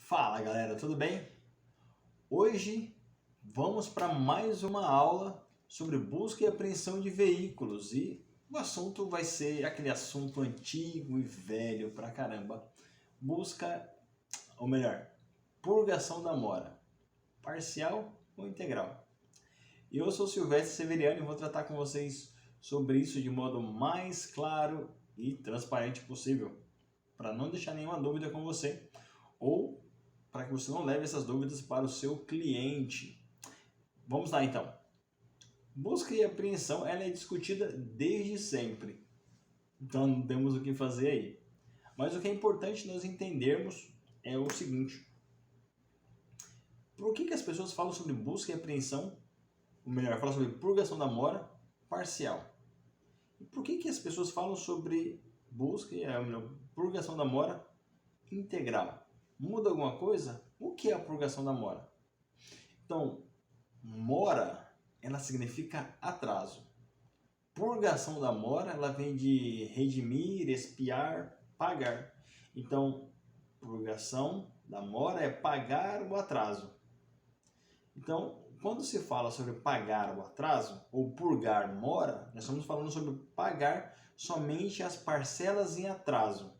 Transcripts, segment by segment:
Fala galera, tudo bem? Hoje vamos para mais uma aula sobre busca e apreensão de veículos e o assunto vai ser aquele assunto antigo e velho pra caramba. Busca, ou melhor, purgação da mora, parcial ou integral. Eu sou Silvestre Severiano e vou tratar com vocês sobre isso de modo mais claro e transparente possível, para não deixar nenhuma dúvida com você ou para que você não leve essas dúvidas para o seu cliente. Vamos lá então. Busca e apreensão ela é discutida desde sempre, então não temos o que fazer aí. Mas o que é importante nós entendermos é o seguinte: por que as pessoas falam sobre busca e apreensão, ou melhor, falam sobre purgação da mora parcial? E por que as pessoas falam sobre busca e purgação da mora integral? Muda alguma coisa? O que é a purgação da mora? Então, mora, ela significa atraso. Purgação da mora, ela vem de redimir, expiar, pagar. Então, purgação da mora é pagar o atraso. Então, quando se fala sobre pagar o atraso ou purgar mora, nós estamos falando sobre pagar somente as parcelas em atraso.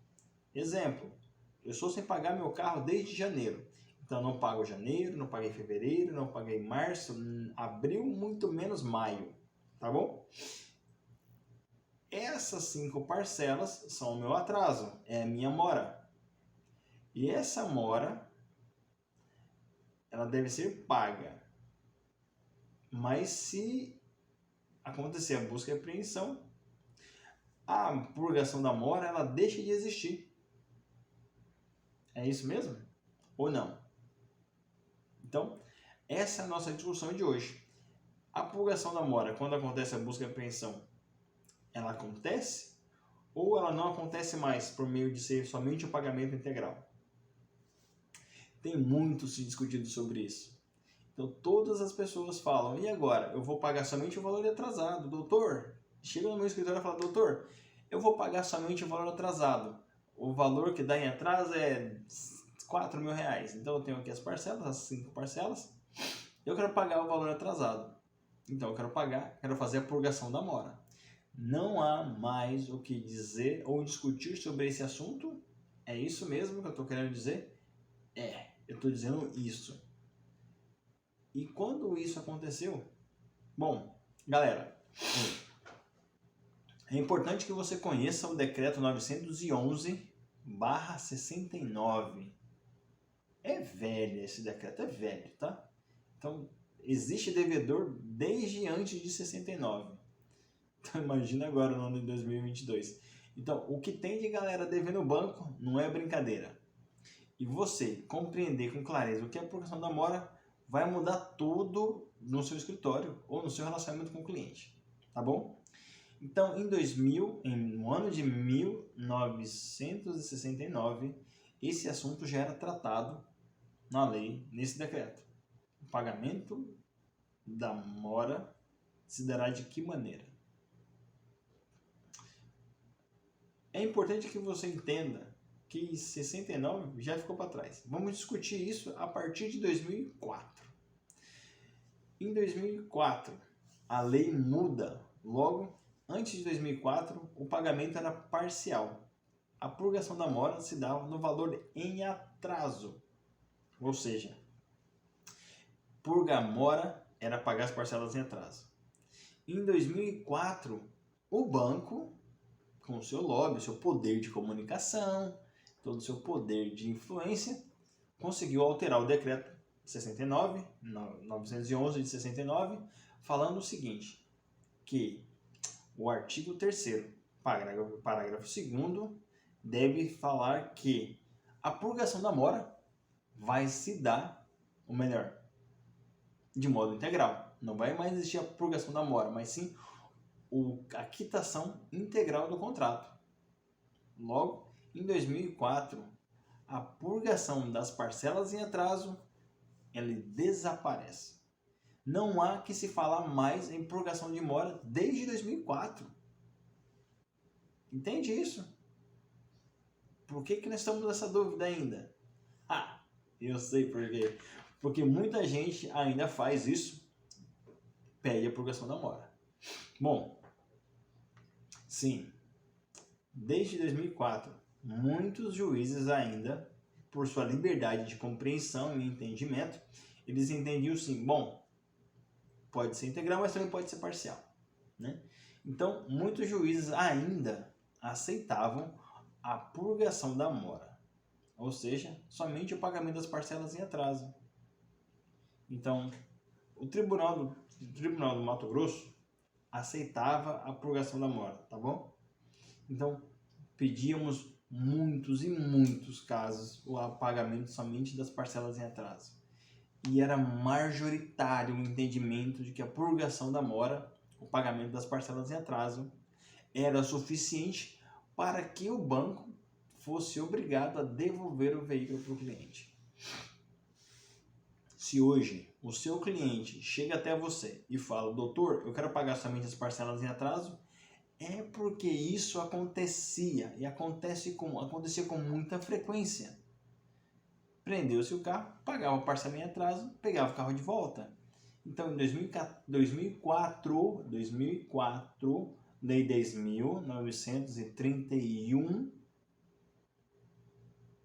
Exemplo: eu estou sem pagar meu carro desde janeiro. Então não pago janeiro, não paguei fevereiro, não paguei março, abril, muito menos maio. Tá bom? Essas 5 parcelas são o meu atraso, é a minha mora. E essa mora, ela deve ser paga. Mas se acontecer a busca e apreensão, a purgação da mora, ela deixa de existir. É isso mesmo? Ou não? Então, essa é a nossa discussão de hoje. A purgação da mora, quando acontece a busca e apreensão, ela acontece ou ela não acontece mais por meio de ser somente o pagamento integral? Tem muito se discutido sobre isso. Então, todas as pessoas falam: e agora? Eu vou pagar somente o valor atrasado. Doutor, chega no meu escritório e fala: doutor, eu vou pagar somente o valor atrasado. O valor que dá em atraso é R$4.000. Então eu tenho aqui as parcelas, as 5 parcelas. Eu quero pagar o valor atrasado. Então eu quero fazer a purgação da mora. Não há mais o que dizer ou discutir sobre esse assunto? É isso mesmo que eu estou querendo dizer? Eu estou dizendo isso. E quando isso aconteceu? Bom, galera, é importante que você conheça o decreto 911/69. É velho esse decreto, é velho, tá? Então, existe devedor desde antes de 69. Então, imagina agora no ano de 2022. Então, o que tem de galera devendo no banco não é brincadeira. E você compreender com clareza o que é a purgação da mora vai mudar tudo no seu escritório ou no seu relacionamento com o cliente, tá bom? Então, no ano de 1969, esse assunto já era tratado na lei, nesse decreto. O pagamento da mora se dará de que maneira? É importante que você entenda que 69 já ficou para trás. Vamos discutir isso a partir de 2004. Em 2004, a lei muda. Logo, antes de 2004, o pagamento era parcial. A purgação da mora se dava no valor em atraso. Ou seja, purgar mora era pagar as parcelas em atraso. Em 2004, o banco, com o seu lobby, o seu poder de comunicação, todo o seu poder de influência, conseguiu alterar o decreto 911 de 69, falando o seguinte, que o artigo 3º, parágrafo 2º, deve falar que a purgação da mora vai se dar, ou melhor, de modo integral. Não vai mais existir a purgação da mora, mas sim a quitação integral do contrato. Logo, em 2004, a purgação das parcelas em atraso, ele desaparece. Não há que se falar mais em purgação de mora desde 2004. Entende isso? Por que nós estamos nessa dúvida ainda? Eu sei por quê. Porque muita gente ainda faz isso, pede a purgação da mora. Bom, sim, desde 2004, muitos juízes ainda, por sua liberdade de compreensão e entendimento, eles entendiam sim, bom, pode ser integral, mas também pode ser parcial, né? Então, muitos juízes ainda aceitavam a purgação da mora, ou seja, somente o pagamento das parcelas em atraso. Então, o Tribunal do Mato Grosso aceitava a purgação da mora, tá bom? Então, pedíamos muitos e muitos casos o pagamento somente das parcelas em atraso. E era majoritário o entendimento de que a purgação da mora, o pagamento das parcelas em atraso, era suficiente para que o banco fosse obrigado a devolver o veículo para o cliente. Se hoje o seu cliente chega até você e fala, doutor, eu quero pagar somente as parcelas em atraso, é porque isso acontecia e acontecia com muita frequência. Prendeu-se o carro, pagava a parcela em atraso, pegava o carro de volta. Então, em 2004, Lei 10.931,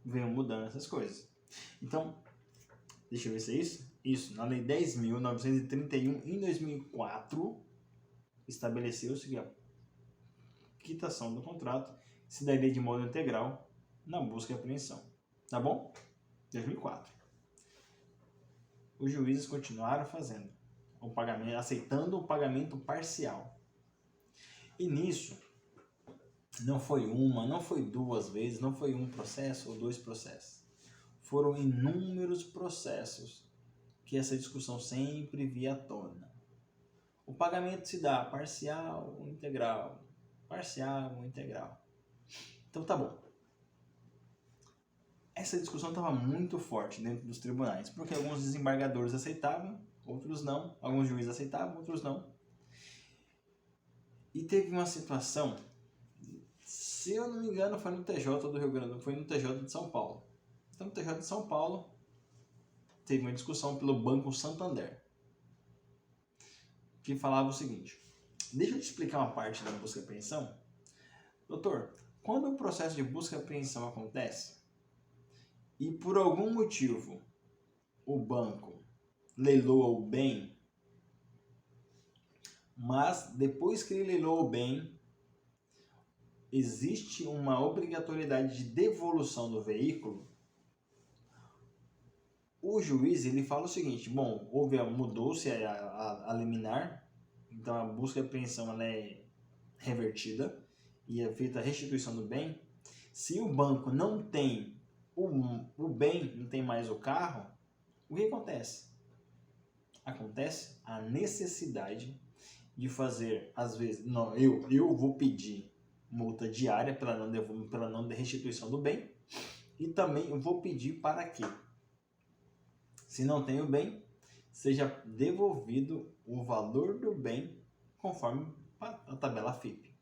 veio mudando essas coisas. Então, deixa eu ver se é isso. Isso, na Lei 10.931, em 2004, estabeleceu-se que a quitação do contrato se daria de modo integral na busca e apreensão. Tá bom? 2004. Os juízes continuaram fazendo o pagamento, aceitando o pagamento parcial. E nisso, não foi uma, não foi duas vezes, não foi um processo ou dois processos. Foram inúmeros processos que essa discussão sempre via à tona. O pagamento se dá parcial ou integral, parcial ou integral. Então tá bom. Essa discussão estava muito forte dentro dos tribunais, porque alguns desembargadores aceitavam, outros não, alguns juízes aceitavam, outros não. E teve uma situação, se eu não me engano, foi no TJ do Rio Grande do Sul, foi no TJ de São Paulo. Então, no TJ de São Paulo, teve uma discussão pelo Banco Santander, que falava o seguinte, deixa eu te explicar uma parte da busca e apreensão. Doutor, quando o processo de busca e apreensão acontece, e por algum motivo o banco leiloa o bem, mas depois que ele leiloa o bem, existe uma obrigatoriedade de devolução do veículo, o juiz ele fala o seguinte, bom, mudou-se a liminar, então a busca e apreensão ela é revertida e é feita a restituição do bem. Se o banco não tem o bem, não tem mais o carro, o que acontece? Acontece a necessidade de fazer, às vezes, não, eu vou pedir multa diária pela não restituição do bem e também eu vou pedir para que, se não tem o bem, seja devolvido o valor do bem conforme a tabela FIP.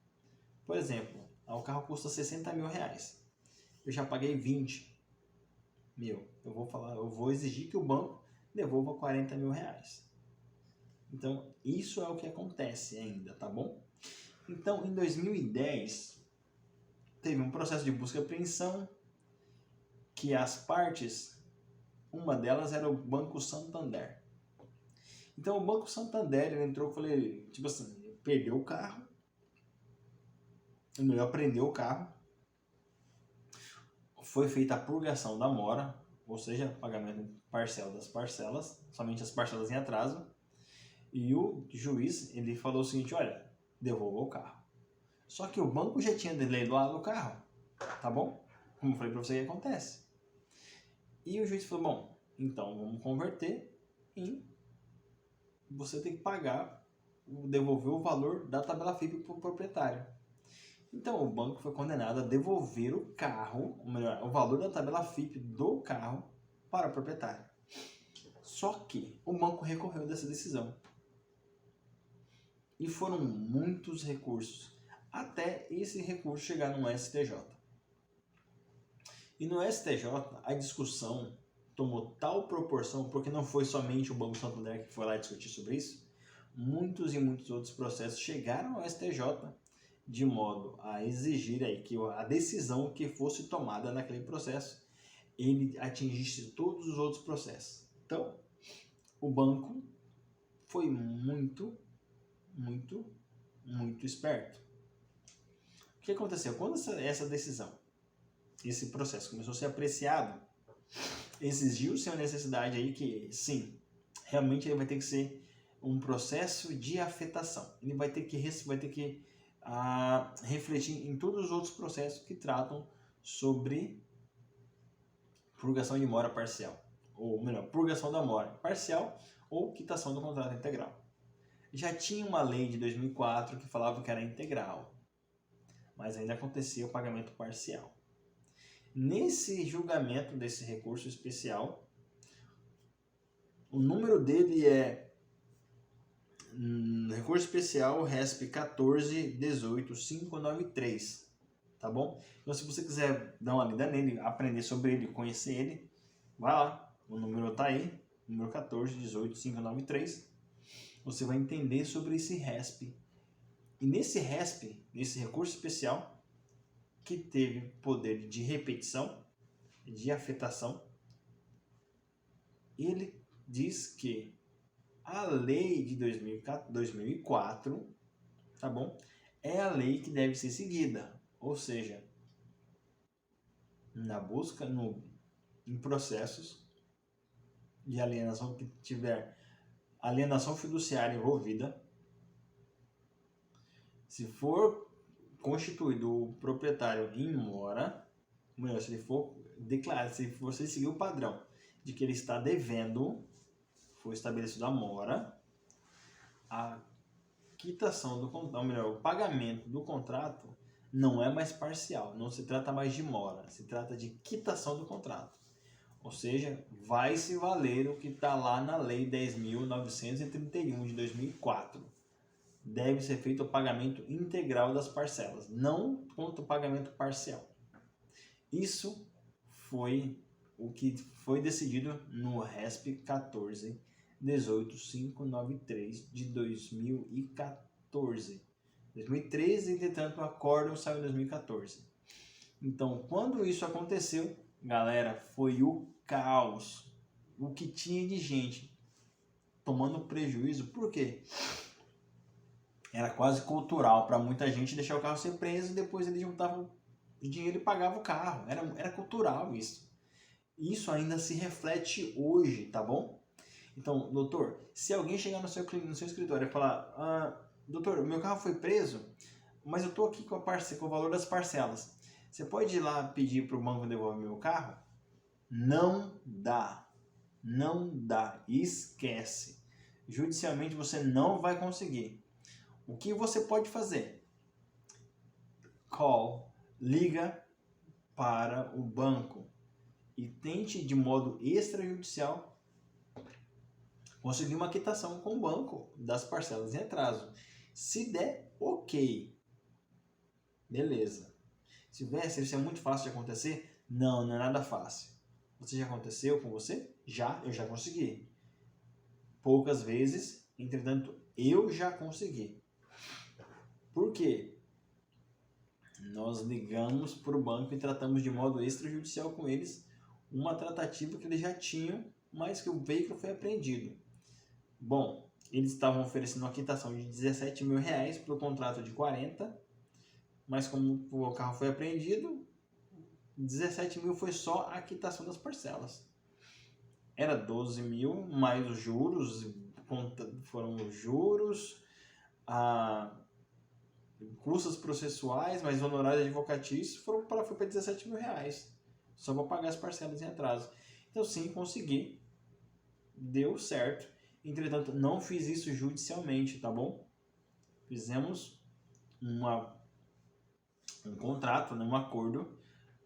Por exemplo, o carro custa 60 mil reais, eu já paguei 20 mil, eu vou exigir que o banco devolva 40 mil reais. Então, isso é o que acontece ainda, tá bom? Então, em 2010, teve um processo de busca e apreensão que as partes, uma delas era o Banco Santander. Então, o Banco Santander, ele entrou e falou, tipo assim, perdeu o carro, ele apreendeu o carro, foi feita a purgação da mora, ou seja, pagamento parcial das parcelas, somente as parcelas em atraso, e o juiz, ele falou o seguinte, olha, devolva o carro. Só que o banco já tinha leiloado o carro, tá bom? Como eu falei para você, o que acontece? E o juiz falou, bom, então vamos converter em você tem que pagar, devolver o valor da tabela FIP para o proprietário. Então o banco foi condenado a devolver o carro, ou melhor, o valor da tabela FIP do carro para o proprietário. Só que o banco recorreu dessa decisão. E foram muitos recursos, até esse recurso chegar no STJ. E no STJ, a discussão tomou tal proporção, porque não foi somente o Banco Santander que foi lá discutir sobre isso, muitos e muitos outros processos chegaram ao STJ de modo a exigir aí que a decisão que fosse tomada naquele processo ele atingisse todos os outros processos. Então, o banco foi muito esperto. O que aconteceu? Quando essa decisão, esse processo começou a ser apreciado, exigiu-se a necessidade aí que, sim, realmente ele vai ter que ser um processo de afetação. Ele vai ter que refletir em todos os outros processos que tratam sobre purgação de mora parcial. Ou melhor, purgação da mora parcial ou quitação do contrato integral. Já tinha uma lei de 2004 que falava que era integral, mas ainda acontecia o pagamento parcial. Nesse julgamento desse recurso especial, o número dele é recurso especial RESP 14.18.593, tá bom? Então, se você quiser dar uma lida nele, aprender sobre ele, conhecer ele, vai lá, o número tá aí, número 14.18.593, você vai entender sobre esse RESP. E nesse RESP, nesse recurso especial, que teve poder de repetição, de afetação, ele diz que a lei de 2004, tá bom? É a lei que deve ser seguida, ou seja, na busca em processos de alienação que tiver alienação fiduciária envolvida, se for constituído o proprietário em mora, melhor, se ele for declarado, se você seguir o padrão de que ele está devendo, foi estabelecido a mora, a quitação do contrato, melhor, o pagamento do contrato não é mais parcial, não se trata mais de mora, se trata de quitação do contrato. Ou seja, vai se valer o que está lá na Lei 10.931 de 2004. Deve ser feito o pagamento integral das parcelas, não quanto o pagamento parcial. Isso foi o que foi decidido no RESP 14.18.593 de 2014. 2013, entretanto, o acórdão saiu em 2014. Então, quando isso aconteceu, galera, foi o caos. O que tinha de gente tomando prejuízo, por quê? Era quase cultural para muita gente deixar o carro ser preso e depois eles juntavam o dinheiro e pagavam o carro. Era cultural isso. Isso ainda se reflete hoje, tá bom? Então, doutor, se alguém chegar no seu escritório e falar, doutor, meu carro foi preso, mas eu estou aqui com o valor das parcelas. Você pode ir lá pedir para o banco devolver meu carro? Não dá. Não dá. Esquece. Judicialmente você não vai conseguir. O que você pode fazer? Liga para o banco e tente de modo extrajudicial conseguir uma quitação com o banco das parcelas em atraso. Se der, ok. Beleza. Se isso é muito fácil de acontecer? Não é nada fácil. Você já aconteceu com você? Eu já consegui. Poucas vezes, entretanto, eu já consegui. Por quê? Nós ligamos para o banco e tratamos de modo extrajudicial com eles uma tratativa que eles já tinham, mas que o veículo foi apreendido. Bom, eles estavam oferecendo uma quitação de R$17 mil para o contrato de 40, mas como o carro foi apreendido, 17 mil foi só a quitação das parcelas. Era 12 mil, mais os juros, foram os juros, custas processuais, mais honorários advocatícios, foi para R$17 mil, só para pagar as parcelas em atraso. Então sim, consegui, deu certo. Entretanto, não fiz isso judicialmente, tá bom? Fizemos um contrato, um acordo,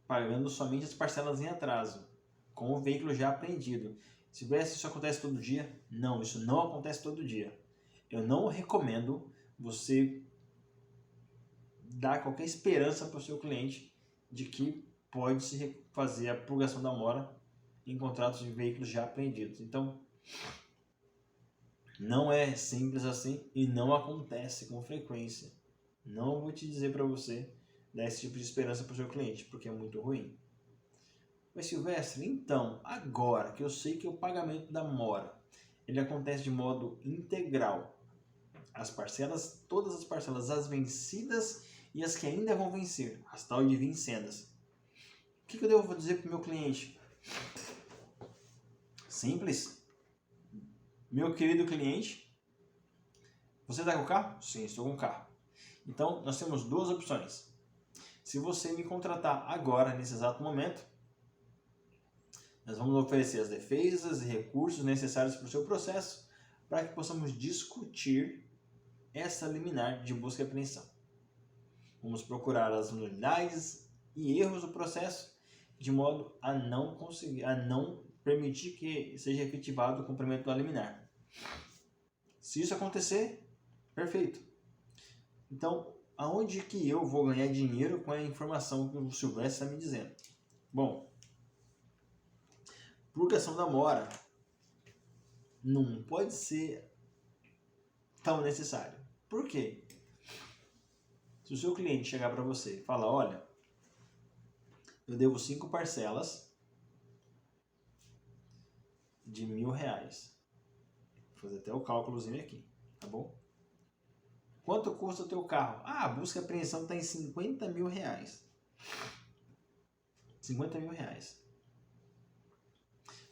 pagando somente as parcelas em atraso, com o veículo já apreendido. Se isso acontece todo dia? Não, isso não acontece todo dia. Eu não recomendo você dar qualquer esperança para o seu cliente de que pode se fazer a purgação da mora em contratos de veículos já apreendidos. Então, não é simples assim e não acontece com frequência. Não vou te dizer para você dar esse tipo de esperança para o seu cliente, porque é muito ruim. Mas Silvestre, então, agora que eu sei que o pagamento da mora, ele acontece de modo integral, as parcelas, todas as parcelas, as vencidas e as que ainda vão vencer, as tal de vincendas. O que eu devo dizer para o meu cliente? Simples. Meu querido cliente, você está com o carro? Sim, estou com o carro. Então, nós temos duas opções. Se você me contratar agora, nesse exato momento, nós vamos oferecer as defesas e recursos necessários para o seu processo para que possamos discutir essa liminar de busca e apreensão. Vamos procurar as nulidades e erros do processo de modo a não permitir que seja efetivado o cumprimento da liminar. Se isso acontecer, perfeito. Então, aonde que eu vou ganhar dinheiro com a informação que o Silvestre está me dizendo? Bom, purgação da mora não pode ser tão necessário. Por quê? Se o seu cliente chegar para você e falar, olha, eu devo 5 parcelas de R$1.000. Vou fazer até o cálculozinho aqui, tá bom? Quanto custa o teu carro? A busca e apreensão está em R$50.000. R$50.000.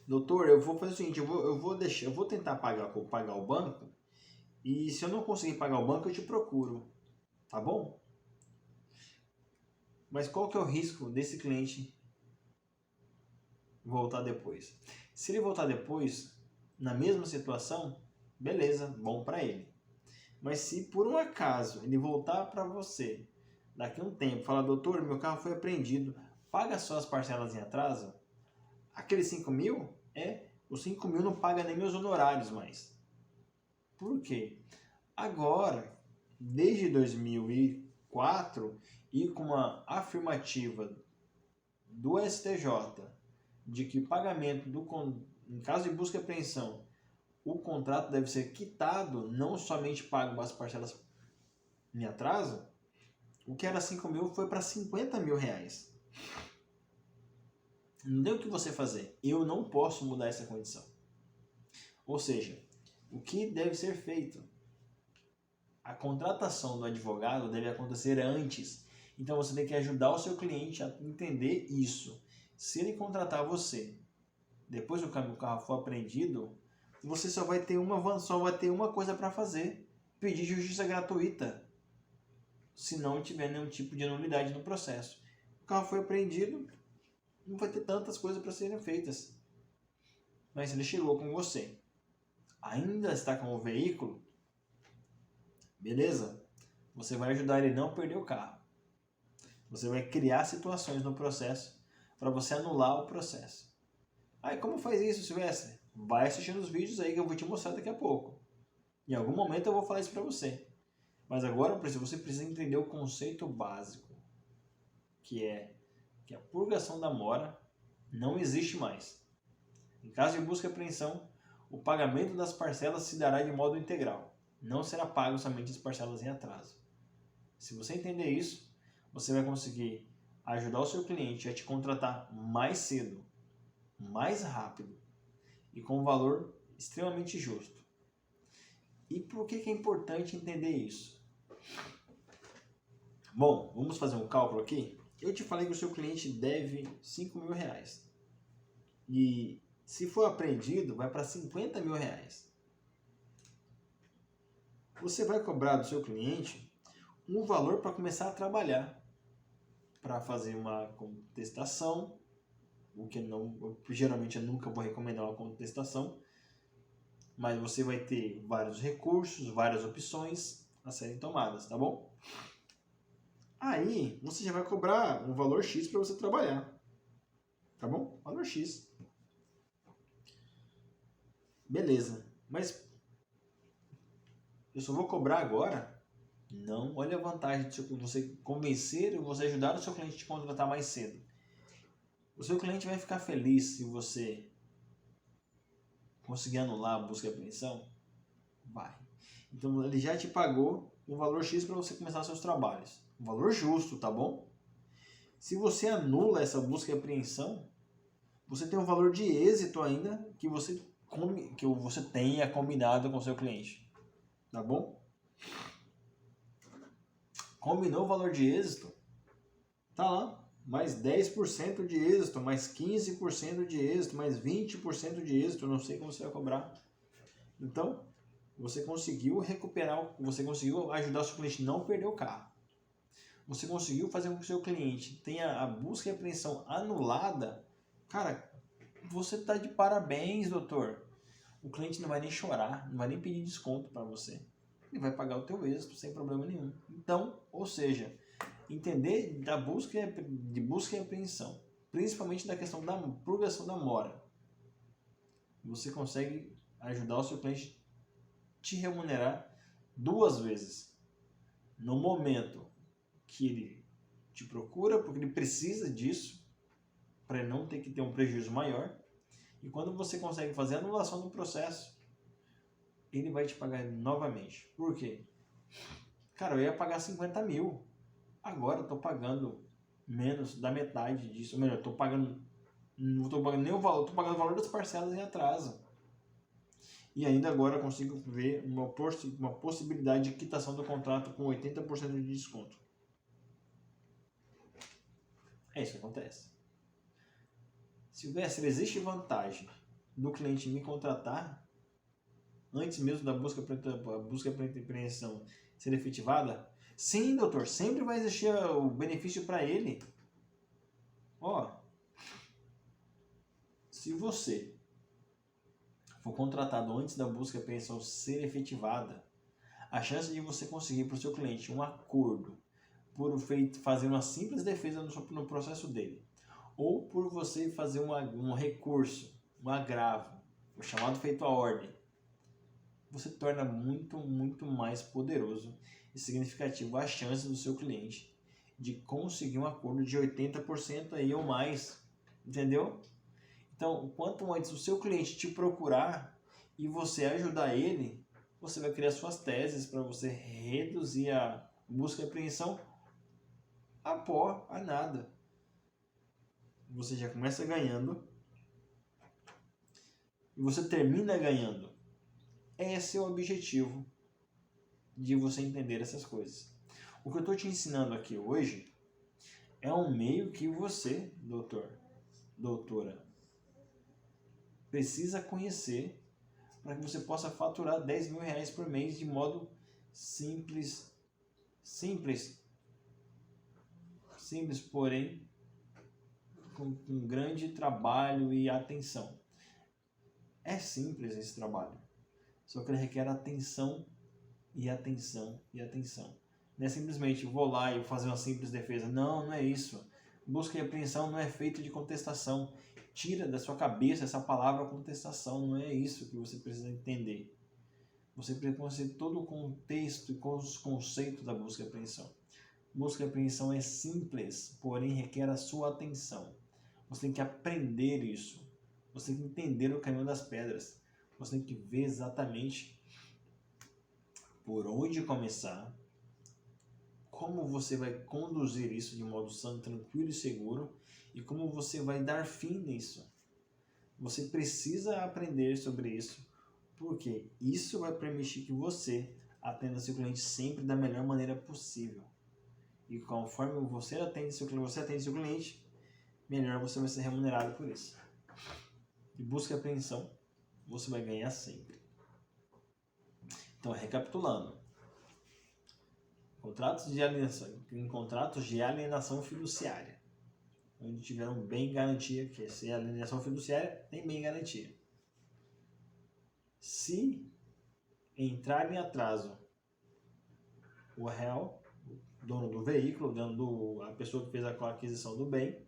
Doutor, eu vou fazer o seguinte, eu vou tentar pagar o banco e se eu não conseguir pagar o banco, eu te procuro, tá bom? Mas qual que é o risco desse cliente voltar depois? Se ele voltar depois, na mesma situação, beleza, bom para ele. Mas se por um acaso ele voltar para você daqui a um tempo, falar, doutor, meu carro foi apreendido, paga só as parcelas em atraso, aqueles 5.000, os 5.000 não paga nem meus honorários mais. Por quê? Agora, desde 2004, e com uma afirmativa do STJ de que o pagamento em caso de busca e apreensão, o contrato deve ser quitado, não somente pago as parcelas em atraso, o que era 5.000 foi para R$50.000. Não tem o que você fazer. Eu não posso mudar essa condição. Ou seja, o que deve ser feito? A contratação do advogado deve acontecer antes. Então você tem que ajudar o seu cliente a entender isso. Se ele contratar você, depois que o carro for apreendido, você só vai ter uma coisa para fazer: pedir justiça gratuita, se não tiver nenhum tipo de nulidade no processo. O carro foi apreendido, não vai ter tantas coisas para serem feitas. Mas ele chegou com você, ainda está com o veículo, beleza? Você vai ajudar ele a não perder o carro. Você vai criar situações no processo para você anular o processo. Aí como faz isso, Silvestre? Vai assistindo os vídeos aí que eu vou te mostrar daqui a pouco. Em algum momento eu vou falar isso para você. Mas agora você precisa entender o conceito básico, que é que a purgação da mora não existe mais. Em caso de busca e apreensão, o pagamento das parcelas se dará de modo integral. Não será pago somente as parcelas em atraso. Se você entender isso, você vai conseguir ajudar o seu cliente a te contratar mais cedo, mais rápido e com um valor extremamente justo. E por que é importante entender isso? Bom, vamos fazer um cálculo aqui. Eu te falei que o seu cliente deve R$5.000. E se for apreendido, vai para R$50.000. Você vai cobrar do seu cliente um valor para começar a trabalhar, para fazer uma contestação, o que geralmente eu nunca vou recomendar uma contestação, mas você vai ter vários recursos, várias opções a serem tomadas, tá bom? Aí você já vai cobrar um valor X para você trabalhar, tá bom? Valor X. Beleza, mas eu só vou cobrar agora? Não, olha a vantagem de você convencer e você ajudar o seu cliente a te contratar mais cedo. O seu cliente vai ficar feliz se você conseguir anular a busca e apreensão? Vai. Então ele já te pagou um valor X para você começar seus trabalhos. Um valor justo, tá bom? Se você anula essa busca e apreensão, você tem um valor de êxito ainda que você tenha combinado com o seu cliente. Tá bom? Combinou o valor de êxito, tá lá. Mais 10% de êxito, mais 15% de êxito, mais 20% de êxito, não sei como você vai cobrar. Então, você conseguiu recuperar, você conseguiu ajudar o seu cliente a não perder o carro. Você conseguiu fazer com que o seu cliente tenha a busca e apreensão anulada. Cara, você tá de parabéns, doutor. O cliente não vai nem chorar, não vai nem pedir desconto para você. Ele vai pagar o teu êxito sem problema nenhum. Então, ou seja, entender da busca e apreensão, principalmente da questão da purgação da mora, você consegue ajudar o seu cliente a te remunerar 2 vezes. No momento que ele te procura, porque ele precisa disso, para ele não ter que ter um prejuízo maior, e quando você consegue fazer a anulação do processo, ele vai te pagar novamente. Por quê? Cara, eu ia pagar 50 mil. Agora eu estou pagando menos da metade disso. Ou melhor, não estou pagando nem o valor, estou pagando o valor das parcelas em atraso. E ainda agora eu consigo ver uma possibilidade de quitação do contrato com 80% de desconto. É isso que acontece. Silvestre, existe vantagem do cliente me contratar antes mesmo da busca para apreensão ser efetivada? Sim, doutor, sempre vai existir o benefício para ele. Se você for contratado antes da busca e apreensão ser efetivada, a chance de você conseguir para o seu cliente um acordo por fazer uma simples defesa no processo dele, ou por você fazer um recurso, um agravo, o chamado feito à ordem, você torna muito, muito mais poderoso e significativo a chance do seu cliente de conseguir um acordo de 80% aí ou mais, entendeu? Então, quanto antes o seu cliente te procurar e você ajudar ele, você vai criar suas teses para você reduzir a busca e apreensão a nada. Você já começa ganhando e você termina ganhando. Esse é o objetivo de você entender essas coisas. O que eu estou te ensinando aqui hoje é um meio que você, doutora, precisa conhecer para que você possa faturar 10 mil reais por mês de modo simples, porém com grande trabalho e atenção. É simples esse trabalho, só que ele requer atenção e atenção e atenção. Não é simplesmente vou lá e fazer uma simples defesa. Não é isso. Busca e apreensão não é feito de contestação. Tira da sua cabeça essa palavra contestação. Não é isso que você precisa entender. Você precisa conhecer todo o contexto e os conceitos da busca e apreensão. Busca e apreensão é simples, porém requer a sua atenção. Você tem que aprender isso. Você tem que entender o caminho das pedras. Você tem que ver exatamente por onde começar, como você vai conduzir isso de modo sã, tranquilo e seguro e como você vai dar fim nisso. Você precisa aprender sobre isso, porque isso vai permitir que você atenda seu cliente sempre da melhor maneira possível. E conforme você atende seu cliente, melhor você vai ser remunerado por isso. E busca e apreensão, você vai ganhar sempre. Então, recapitulando. Em contratos de alienação fiduciária, onde tiveram bem garantia, que se é alienação fiduciária, tem bem garantia. Se entrar em atraso o réu, dono do veículo, a pessoa que fez a aquisição do bem,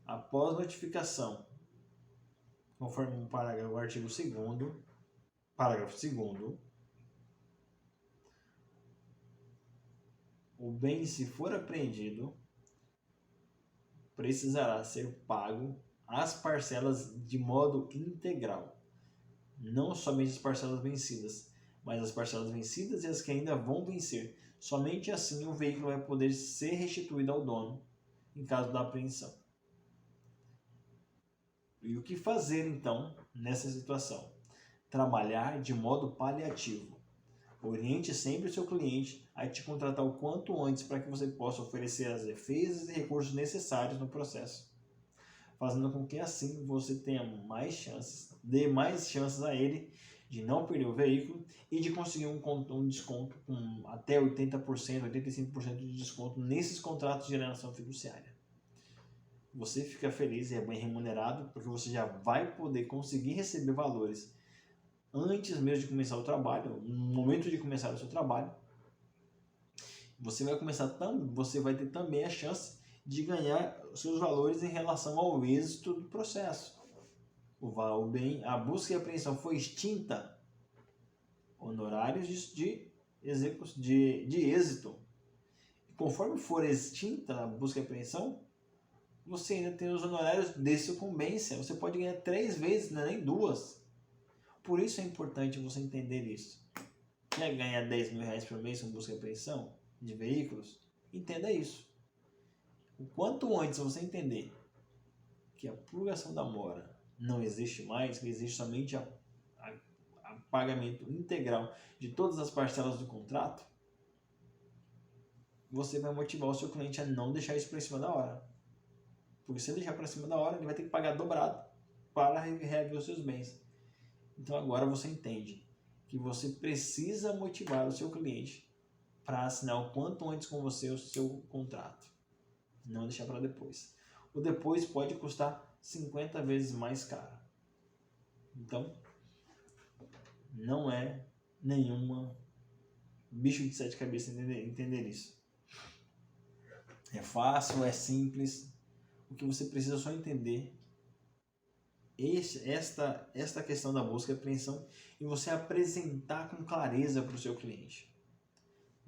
após notificação, conforme o artigo 2º, parágrafo 2º, o bem, se for apreendido, precisará ser pago as parcelas de modo integral. não somente as parcelas vencidas, mas as parcelas vencidas e as que ainda vão vencer. Somente assim o veículo vai poder ser restituído ao dono em caso da apreensão. E o que fazer então nessa situação? Trabalhar de modo paliativo. Oriente sempre o seu cliente a te contratar o quanto antes para que você possa oferecer as defesas e recursos necessários no processo, fazendo com que assim você tenha mais chances, dê mais chances a ele de não perder o veículo e de conseguir um desconto com até 80%, 85% de desconto nesses contratos de alienação fiduciária. Você fica feliz e é bem remunerado porque você já vai poder conseguir receber valores antes mesmo de começar o trabalho, no momento de começar o seu trabalho. Você vai ter também a chance de ganhar seus valores em relação ao êxito do processo. A busca e apreensão foi extinta, honorários de êxito. Conforme for extinta a busca e apreensão, você ainda tem os honorários de sucumbência. Você pode ganhar 3 vezes, não é nem 2. Por isso é importante você entender isso. Quer ganhar 10 mil reais por mês com busca e apreensão de veículos? Entenda isso. O quanto antes você entender que a purgação da mora não existe mais, que existe somente a pagamento integral de todas as parcelas do contrato, você vai motivar o seu cliente a não deixar isso para cima da hora. Porque se ele deixar para cima da hora, ele vai ter que pagar dobrado para reaver os seus bens. Então agora você entende que você precisa motivar o seu cliente para assinar o quanto antes com você o seu contrato. Não deixar para depois. O depois pode custar 50 vezes mais caro. Então, não é nenhuma bicho de 7 cabeças entender isso. É fácil, é simples. O que você precisa só entender esta questão da busca e apreensão e você apresentar com clareza para o seu cliente.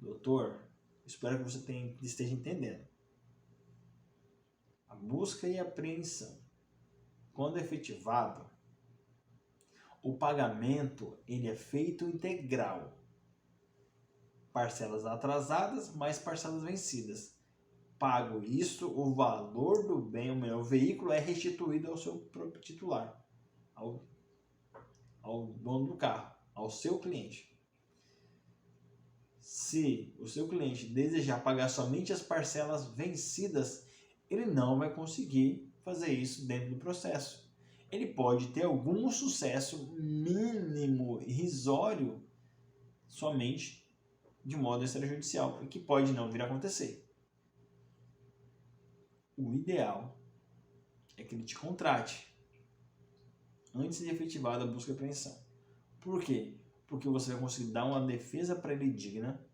Doutor, espero que você esteja entendendo. A busca e apreensão, quando efetivado, o pagamento ele é feito integral. Parcelas atrasadas mais parcelas vencidas. Pago isto, o valor do bem, o veículo é restituído ao seu próprio titular, ao dono do carro, ao seu cliente. Se o seu cliente desejar pagar somente as parcelas vencidas, ele não vai conseguir fazer isso dentro do processo. Ele pode ter algum sucesso mínimo, irrisório, somente de modo extrajudicial, o que pode não vir a acontecer. O ideal é que ele te contrate antes de efetivada a busca e apreensão. Por quê? Porque você vai conseguir dar uma defesa para ele digna,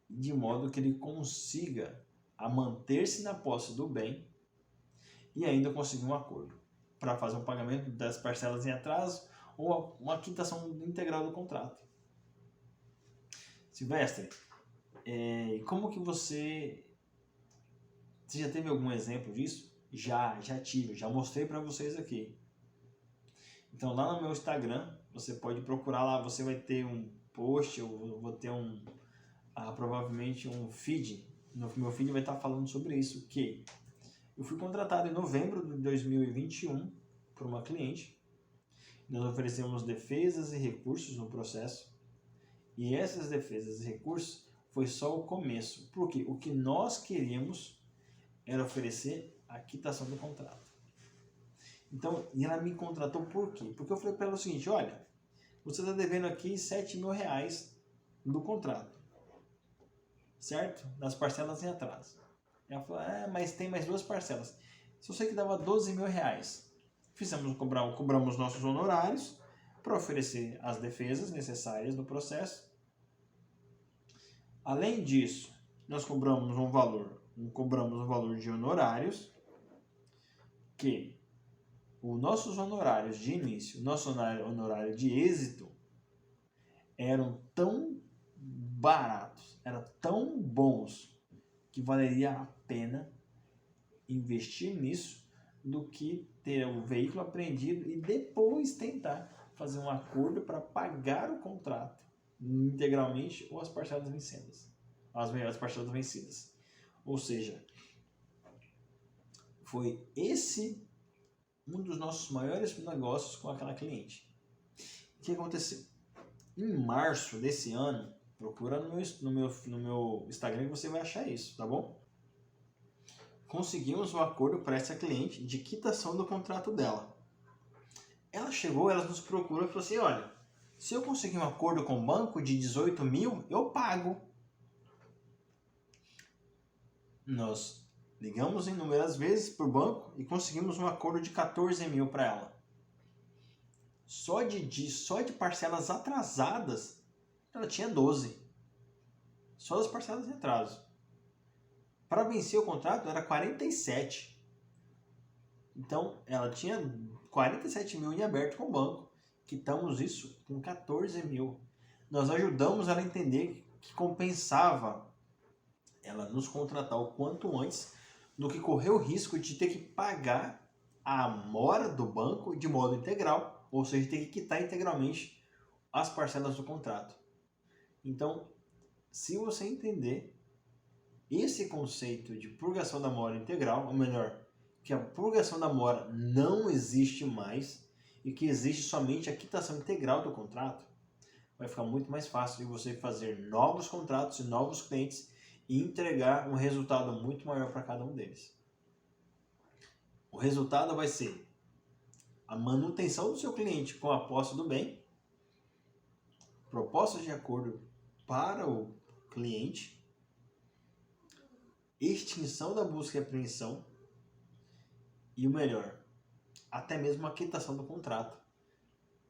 de modo que ele consiga a manter-se na posse do bem e ainda conseguir um acordo para fazer um pagamento das parcelas em atraso ou uma quitação integral do contrato. Silvestre, como que você já teve algum exemplo disso? Já tive, já mostrei para vocês aqui. Então lá no meu Instagram, você pode procurar lá, você vai ter um post, eu vou ter provavelmente um feed, no meu feed vai estar falando sobre isso, que eu fui contratado em novembro de 2021 por uma cliente, nós oferecemos defesas e recursos no processo, e essas defesas e recursos foi só o começo, porque o que nós queríamos era oferecer a quitação do contrato. Então, e ela me contratou por quê? Porque eu falei para ela o seguinte, olha, você está devendo aqui 7 mil reais do contrato, certo? Das parcelas em atraso. Ela falou, mas tem mais 2 parcelas. Se eu sei que dava 12 mil reais, cobramos nossos honorários para oferecer as defesas necessárias do processo. Além disso, nós cobramos um valor de honorários, que os nossos honorários de início, nosso honorário de êxito, eram tão baratos, eram tão bons, que valeria a pena investir nisso do que ter o veículo apreendido e depois tentar fazer um acordo para pagar o contrato integralmente ou as parcelas vencidas, as melhores parcelas vencidas. Ou seja, foi esse um dos nossos maiores negócios com aquela cliente. O que aconteceu? Em março desse ano, procura no meu Instagram que você vai achar isso, tá bom? Conseguimos um acordo para essa cliente de quitação do contrato dela. Ela chegou, ela nos procurou e falou assim, olha, se eu conseguir um acordo com o banco de 18 mil, eu pago. Nós ligamos inúmeras vezes para o banco e conseguimos um acordo de 14 mil para ela. Só de parcelas atrasadas, ela tinha 12. Só das parcelas de atraso. Para vencer o contrato era 47. Então, ela tinha 47 mil em aberto com o banco. Quitamos isso com 14 mil. Nós ajudamos ela a entender que compensava ela nos contratar o quanto antes do que correr o risco de ter que pagar a mora do banco de modo integral, ou seja, ter que quitar integralmente as parcelas do contrato. Então, se você entender esse conceito de purgação da mora integral, ou melhor, que a purgação da mora não existe mais e que existe somente a quitação integral do contrato, vai ficar muito mais fácil de você fazer novos contratos e novos clientes e entregar um resultado muito maior para cada um deles. O resultado vai ser a manutenção do seu cliente com a posse do bem, propostas de acordo para o cliente, extinção da busca e apreensão e o melhor, até mesmo a quitação do contrato,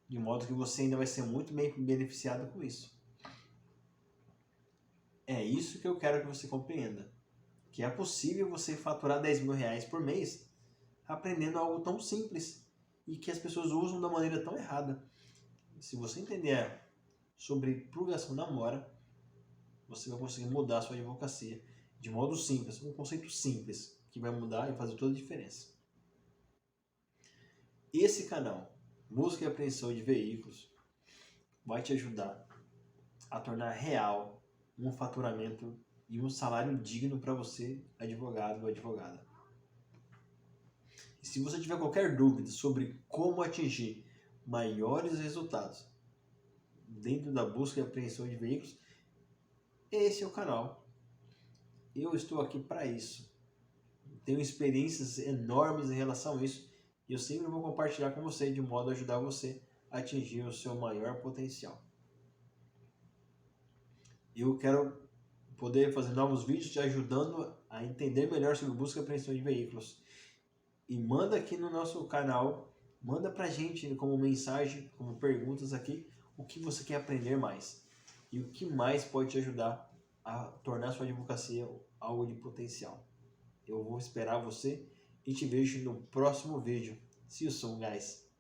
de modo que você ainda vai ser muito bem beneficiado com isso. É isso que eu quero que você compreenda, que é possível você faturar 10 mil reais por mês aprendendo algo tão simples e que as pessoas usam da maneira tão errada. Se você entender sobre purgação da mora, você vai conseguir mudar a sua advocacia de modo simples, um conceito simples que vai mudar e fazer toda a diferença. Esse canal, Busca e Apreensão de Veículos, vai te ajudar a tornar real um faturamento e um salário digno para você, advogado ou advogada. E se você tiver qualquer dúvida sobre como atingir maiores resultados dentro da busca e apreensão de veículos, esse é o canal. Eu estou aqui para isso. Tenho experiências enormes em relação a isso e eu sempre vou compartilhar com você de modo a ajudar você a atingir o seu maior potencial. Eu quero poder fazer novos vídeos te ajudando a entender melhor sobre busca e apreensão de veículos. E manda aqui no nosso canal, manda pra gente como mensagem, como perguntas aqui, o que você quer aprender mais. E o que mais pode te ajudar a tornar sua advocacia algo de potencial. Eu vou esperar você e te vejo no próximo vídeo. See you soon, guys!